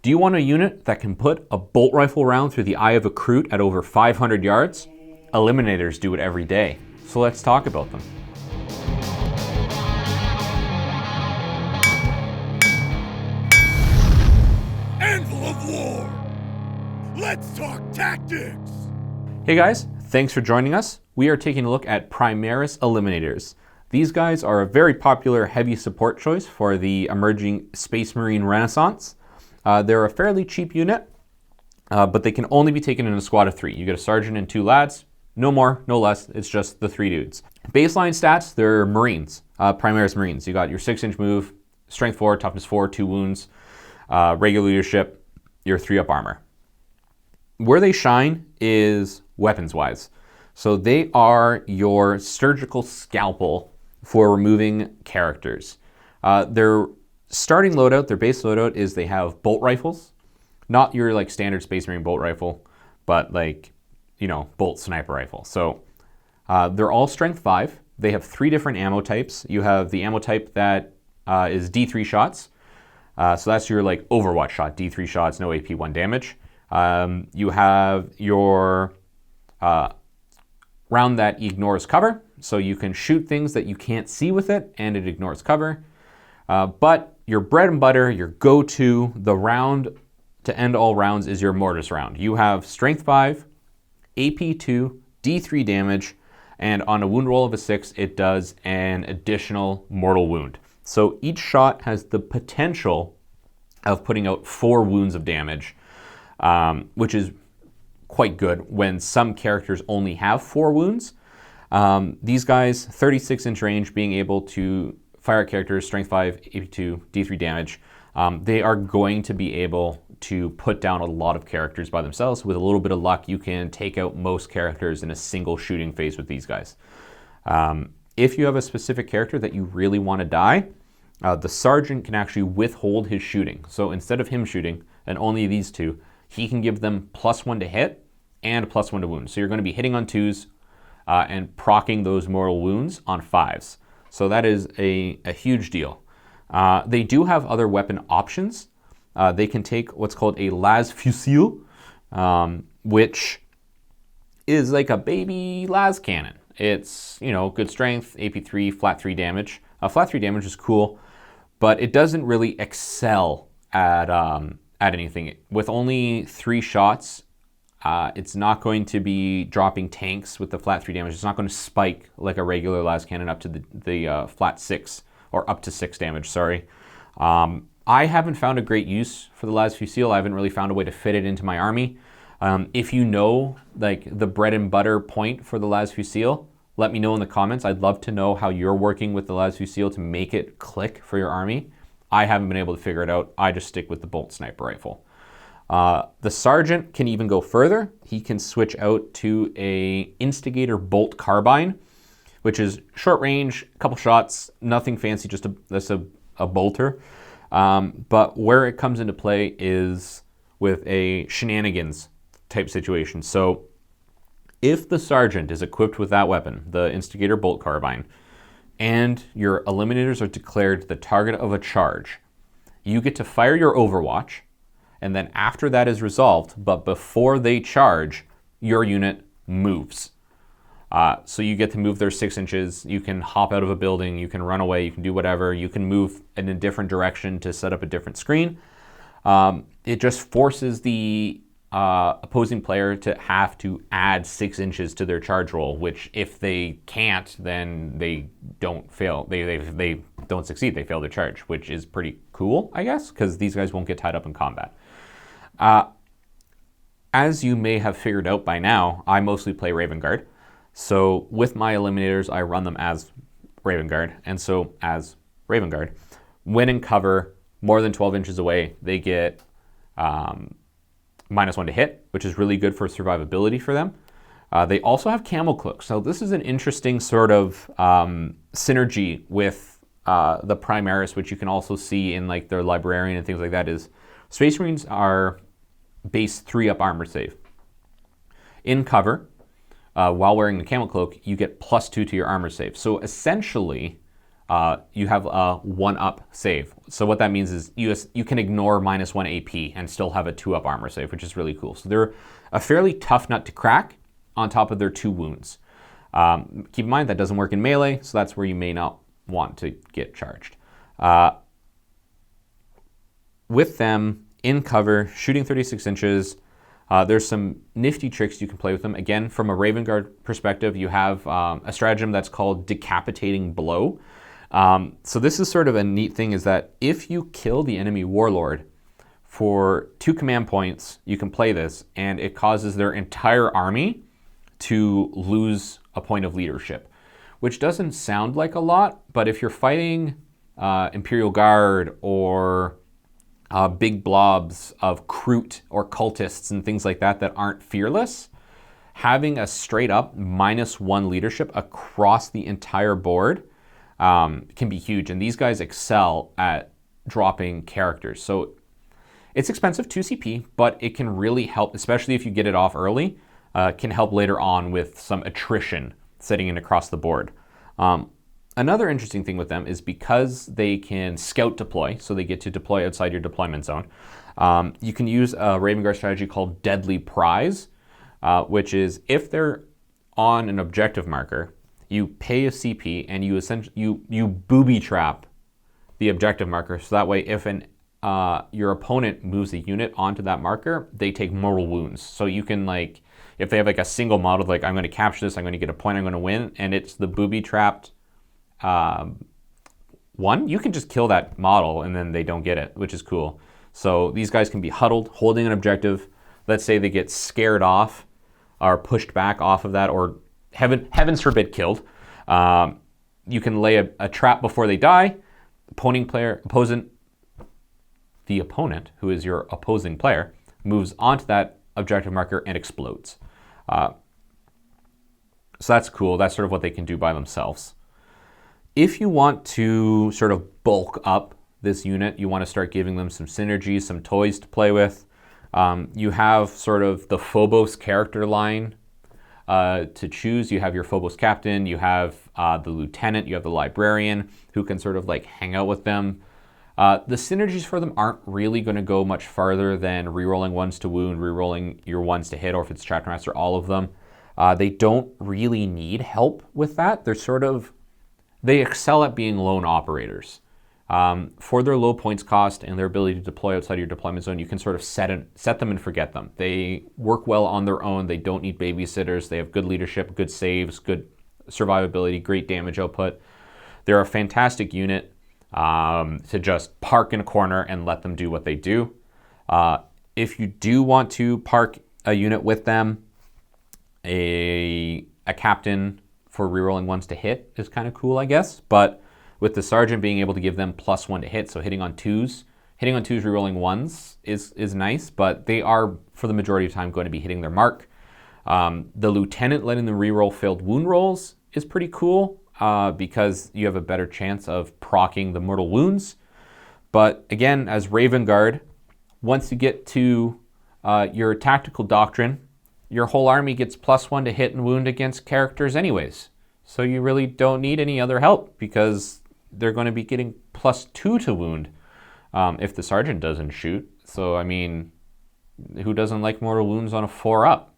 Do you want a unit that can put a bolt rifle round through the eye of a Kroot at over 500 yards? Eliminators do it every day. So let's talk about them. Anvil of War! Let's talk tactics! Hey guys, thanks for joining us. We are taking a look at Primaris Eliminators. These guys are a very popular heavy support choice for the emerging Space Marine Renaissance. They're a fairly cheap unit, but they can only be taken in a squad of 3. You get a sergeant and 2 lads, no more, no less, it's just the 3 dudes. Baseline stats, they're Marines, Primaris Marines. You got your 6-inch move, strength 4, toughness 4, 2 wounds, regular leadership, your 3-up armor. Where they shine is weapons-wise. So they are your surgical scalpel for removing characters. Their starting loadout, their base loadout, is they have bolt rifles. Not your like standard Space Marine bolt rifle, but like, you know, bolt sniper rifle. So they're all strength 5. They have 3 different ammo types. You have the ammo type that is D3 shots. So that's your like Overwatch shot, D3 shots, no AP, 1 damage. You have your round that ignores cover. So you can shoot things that you can't see with it and it ignores cover. But your bread and butter, your go-to, the round to end all rounds is your mortis round. You have strength 5, AP 2, D3 damage, and on a wound roll of a 6, it does an additional mortal wound. So each shot has the potential of putting out 4 wounds of damage, which is quite good when some characters only have 4 wounds. These guys, 36-inch range, being able to fire characters, strength 5, AP2, D3 damage, they are going to be able to put down a lot of characters by themselves. With a little bit of luck, you can take out most characters in a single shooting phase with these guys. If you have a specific character that you really want to die, the sergeant can actually withhold his shooting. So instead of him shooting, and only these 2, he can give them +1 to hit and +1 to wound. So you're going to be hitting on 2s and proccing those mortal wounds on 5s. So that is a huge deal. They do have other weapon options. They can take what's called a las fusil, which is like a baby las cannon. It's, you know, good strength, AP3, flat 3 damage. Flat 3 damage is cool, but it doesn't really excel at anything. With only 3 shots, it's not going to be dropping tanks with the flat 3 damage. It's not going to spike like a regular las cannon up to the flat 6, or up to 6 damage, sorry. I haven't found a great use for the las fusil. I haven't really found a way to fit it into my army. If you know like the bread and butter point for the las fusil, let me know in the comments. I'd love to know how you're working with the las fusil to make it click for your army. I haven't been able to figure it out. I just stick with the bolt sniper rifle. The sergeant can even go further. He can switch out to a instigator bolt carbine, which is short range, a couple shots, nothing fancy, just a bolter. But where it comes into play is with a shenanigans type situation. So if the sergeant is equipped with that weapon, the instigator bolt carbine, and your eliminators are declared the target of a charge, you get to fire your Overwatch, and then after that is resolved, but before they charge, your unit moves. So you get to move their 6 inches, you can hop out of a building, you can run away, you can do whatever, you can move in a different direction to set up a different screen. It just forces the opposing player to have to add 6 inches to their charge roll, which if they can't, then they don't fail. They don't succeed, they fail their charge, which is pretty cool, I guess, because these guys won't get tied up in combat. As you may have figured out by now, I mostly play Raven Guard. So with my eliminators, I run them as Raven Guard. And so as Raven Guard, when in cover more than 12 inches away, they get -1 to hit, which is really good for survivability for them. They also have camel cloaks. So this is an interesting sort of synergy with the Primaris, which you can also see in like their librarian and things like that, is Space Marines are base 3-up armor save. In cover, while wearing the camel cloak, you get +2 to your armor save. So essentially, you have a 1-up save. So what that means is you can ignore -1 AP and still have a 2-up armor save, which is really cool. So they're a fairly tough nut to crack on top of their 2 wounds. Keep in mind that doesn't work in melee, so that's where you may not want to get charged. With them in cover, shooting 36 inches, there's some nifty tricks you can play with them. Again, from a Raven Guard perspective, you have a stratagem that's called Decapitating Blow. So this is sort of a neat thing, is that if you kill the enemy warlord for 2 command points, you can play this, and it causes their entire army to lose a point of leadership, which doesn't sound like a lot, but if you're fighting Imperial Guard or big blobs of Kroot or cultists and things like that that aren't fearless, having a straight up -1 leadership across the entire board can be huge. And these guys excel at dropping characters. So it's expensive, 2 CP, but it can really help, especially if you get it off early, can help later on with some attrition setting in across the board. Another interesting thing with them is because they can scout deploy, so they get to deploy outside your deployment zone, you can use a Raven Guard strategy called Deadly Prize, which is if they're on an objective marker, you pay a CP and you essentially you booby trap the objective marker, so that way if your opponent moves a unit onto that marker, they take mortal wounds. So you can, like, if they have like a single model, like I'm going to capture this, I'm going to get a point, I'm going to win, and it's the booby trapped one, you can just kill that model and then they don't get it, which is cool. So these guys can be huddled, holding an objective. Let's say they get scared off or pushed back off of that, or heavens forbid killed. You can lay a trap before they die. The opponent, who is your opposing player, moves onto that objective marker and explodes. So that's cool. That's sort of what they can do by themselves. If you want to sort of bulk up this unit, you want to start giving them some synergies, some toys to play with. You have sort of the Phobos character line to choose. You have your Phobos captain, you have the lieutenant, you have the librarian who can sort of like hang out with them. The synergies for them aren't really going to go much farther than rerolling 1s to wound, rerolling your 1s to hit, or if it's chapter master, all of them. They don't really need help with that. They excel at being lone operators. For their low points cost and their ability to deploy outside your deployment zone, you can sort of set them and forget them. They work well on their own. They don't need babysitters. They have good leadership, good saves, good survivability, great damage output. They're a fantastic unit to just park in a corner and let them do what they do. If you do want to park a unit with them, a captain for rerolling 1s to hit is kind of cool, I guess. But with the sergeant being able to give them +1 to hit, so hitting on 2s, rerolling 1s is nice, but they are, for the majority of the time, going to be hitting their mark. The lieutenant letting them reroll failed wound rolls is pretty cool because you have a better chance of proccing the mortal wounds. But again, as Raven Guard, once you get to your tactical doctrine, your whole army gets +1 to hit and wound against characters anyways. So you really don't need any other help because they're going to be getting +2 to wound if the sergeant doesn't shoot. So, I mean, who doesn't like mortal wounds on a 4-up?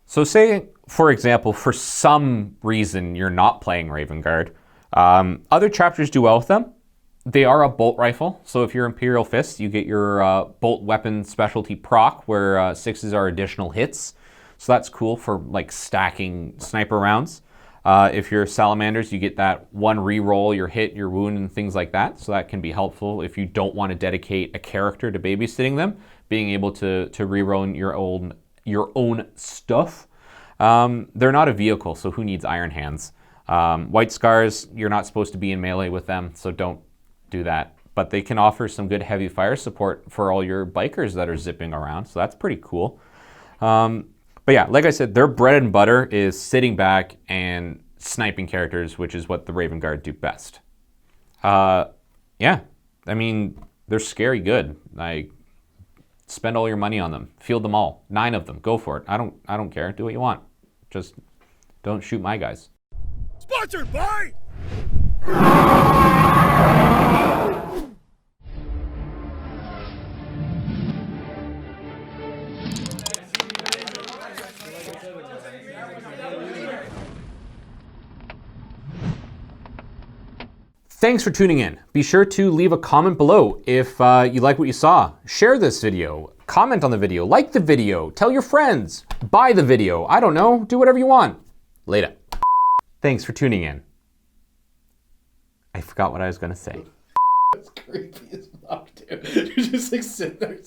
So say, for example, for some reason you're not playing Raven Guard, other chapters do well with them. They are a bolt rifle, so if you're Imperial Fist, you get your bolt weapon specialty proc, where 6s are additional hits. So that's cool for like stacking sniper rounds. If you're Salamanders, you get that 1 reroll, your hit, your wound, and things like that. So that can be helpful if you don't want to dedicate a character to babysitting them, being able to reroll your own stuff. They're not a vehicle, so who needs Iron Hands? White Scars, you're not supposed to be in melee with them, so don't do that. But they can offer some good heavy fire support for all your bikers that are zipping around, so that's pretty cool. But yeah, like I said, their bread and butter is sitting back and sniping characters, which is what the Raven Guard do best. Yeah, I mean, they're scary good. Like, spend all your money on them. Field them all. 9 of them. Go for it. I don't care. Do what you want. Just don't shoot my guys. Sponsored by Thanks for tuning in. Be sure to leave a comment below if you like what you saw. Share this video, comment on the video, like the video, tell your friends, buy the video. I don't know, do whatever you want. Later. Thanks for tuning in. I forgot what I was gonna say. That's creepy as fuck, dude. You're just like sitting there